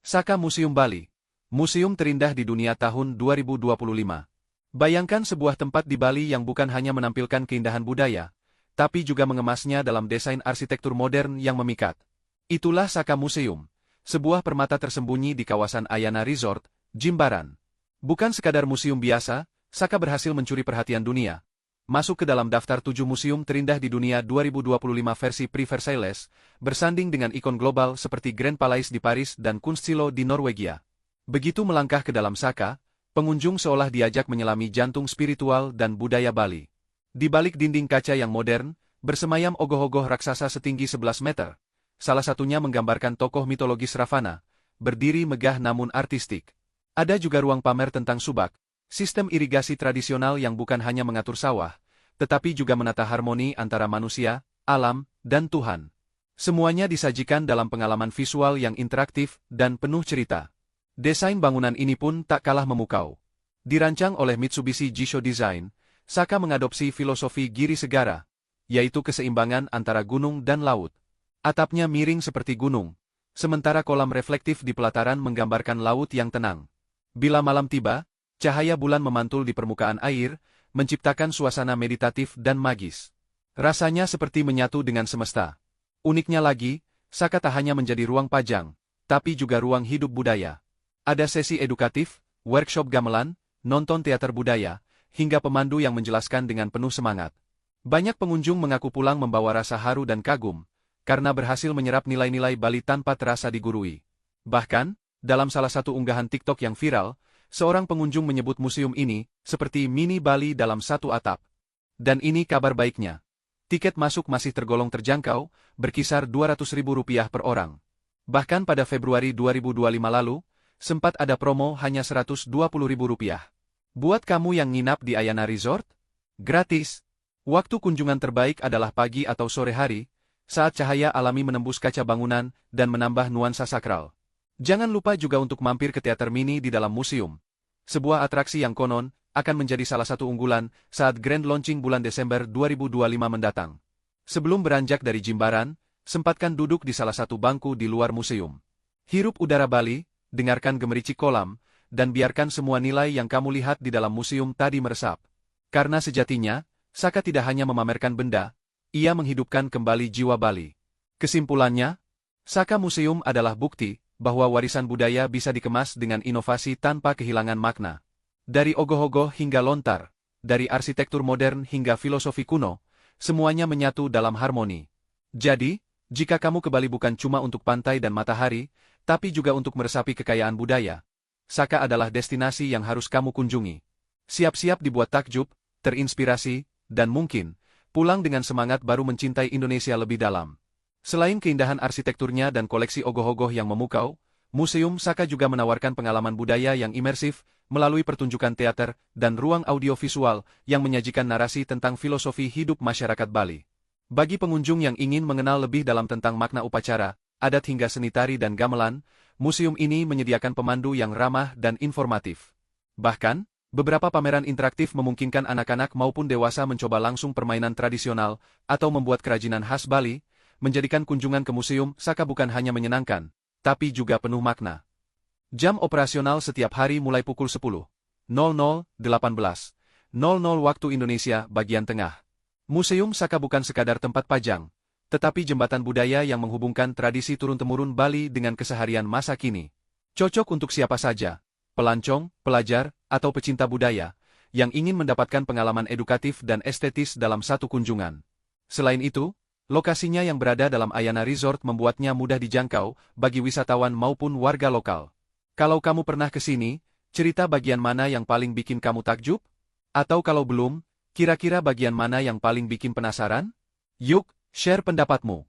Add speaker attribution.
Speaker 1: Saka Museum Bali, museum terindah di dunia tahun 2025. Bayangkan sebuah tempat di Bali yang bukan hanya menampilkan keindahan budaya, tapi juga mengemasnya dalam desain arsitektur modern yang memikat. Itulah Saka Museum, sebuah permata tersembunyi di kawasan Ayana Resort, Jimbaran. Bukan sekadar museum biasa, Saka berhasil mencuri perhatian dunia. Masuk ke dalam daftar 7 museum terindah di dunia 2025 versi Prix Versailles, bersanding dengan ikon global seperti Grand Palais di Paris dan Kunstsilo di Norwegia. Begitu melangkah ke dalam Saka, pengunjung seolah diajak menyelami jantung spiritual dan budaya Bali. Di balik dinding kaca yang modern, bersemayam ogoh-ogoh raksasa setinggi 11 meter. Salah satunya menggambarkan tokoh mitologis Ravana, berdiri megah namun artistik. Ada juga ruang pamer tentang subak, sistem irigasi tradisional yang bukan hanya mengatur sawah, tetapi juga menata harmoni antara manusia, alam, dan Tuhan. Semuanya disajikan dalam pengalaman visual yang interaktif dan penuh cerita. Desain bangunan ini pun tak kalah memukau. Dirancang oleh Mitsubishi Jisho Design, Saka mengadopsi filosofi Giri Segara, yaitu keseimbangan antara gunung dan laut. Atapnya miring seperti gunung, sementara kolam reflektif di pelataran menggambarkan laut yang tenang. Bila malam tiba, cahaya bulan memantul di permukaan air, menciptakan suasana meditatif dan magis. Rasanya seperti menyatu dengan semesta. Uniknya lagi, Saka tak hanya menjadi ruang pajang, tapi juga ruang hidup budaya. Ada sesi edukatif, workshop gamelan, nonton teater budaya, hingga pemandu yang menjelaskan dengan penuh semangat. Banyak pengunjung mengaku pulang membawa rasa haru dan kagum, karena berhasil menyerap nilai-nilai Bali tanpa terasa digurui. Bahkan, dalam salah satu unggahan TikTok yang viral, seorang pengunjung menyebut museum ini seperti mini Bali dalam satu atap. Dan ini kabar baiknya. Tiket masuk masih tergolong terjangkau, berkisar Rp200.000 per orang. Bahkan pada Februari 2025 lalu, sempat ada promo hanya Rp120.000. Buat kamu yang nginap di Ayana Resort, gratis. Waktu kunjungan terbaik adalah pagi atau sore hari, saat cahaya alami menembus kaca bangunan dan menambah nuansa sakral. Jangan lupa juga untuk mampir ke teater mini di dalam museum. Sebuah atraksi yang konon akan menjadi salah satu unggulan saat grand launching bulan Desember 2025 mendatang. Sebelum beranjak dari Jimbaran, sempatkan duduk di salah satu bangku di luar museum. Hirup udara Bali, dengarkan gemericik kolam, dan biarkan semua nilai yang kamu lihat di dalam museum tadi meresap. Karena sejatinya, Saka tidak hanya memamerkan benda, ia menghidupkan kembali jiwa Bali. Kesimpulannya, Saka Museum adalah bukti bahwa warisan budaya bisa dikemas dengan inovasi tanpa kehilangan makna. Dari ogoh-ogoh hingga lontar, dari arsitektur modern hingga filosofi kuno, semuanya menyatu dalam harmoni. Jadi, jika kamu ke Bali bukan cuma untuk pantai dan matahari, tapi juga untuk meresapi kekayaan budaya, Saka adalah destinasi yang harus kamu kunjungi. Siap-siap dibuat takjub, terinspirasi, dan mungkin pulang dengan semangat baru mencintai Indonesia lebih dalam. Selain keindahan arsitekturnya dan koleksi ogoh-ogoh yang memukau, Museum Saka juga menawarkan pengalaman budaya yang imersif melalui pertunjukan teater dan ruang audiovisual yang menyajikan narasi tentang filosofi hidup masyarakat Bali. Bagi pengunjung yang ingin mengenal lebih dalam tentang makna upacara, adat hingga seni tari dan gamelan, museum ini menyediakan pemandu yang ramah dan informatif. Bahkan, beberapa pameran interaktif memungkinkan anak-anak maupun dewasa mencoba langsung permainan tradisional atau membuat kerajinan khas Bali, menjadikan kunjungan ke Museum Saka bukan hanya menyenangkan, tapi juga penuh makna. Jam operasional setiap hari mulai pukul 10.00, 18.00 waktu Indonesia bagian tengah. Museum Saka bukan sekadar tempat pajang, tetapi jembatan budaya yang menghubungkan tradisi turun-temurun Bali dengan keseharian masa kini. Cocok untuk siapa saja, pelancong, pelajar, atau pecinta budaya, yang ingin mendapatkan pengalaman edukatif dan estetis dalam satu kunjungan. Selain itu, lokasinya yang berada dalam Ayana Resort membuatnya mudah dijangkau bagi wisatawan maupun warga lokal. Kalau kamu pernah ke sini, cerita bagian mana yang paling bikin kamu takjub? Atau kalau belum, kira-kira bagian mana yang paling bikin penasaran? Yuk, share pendapatmu.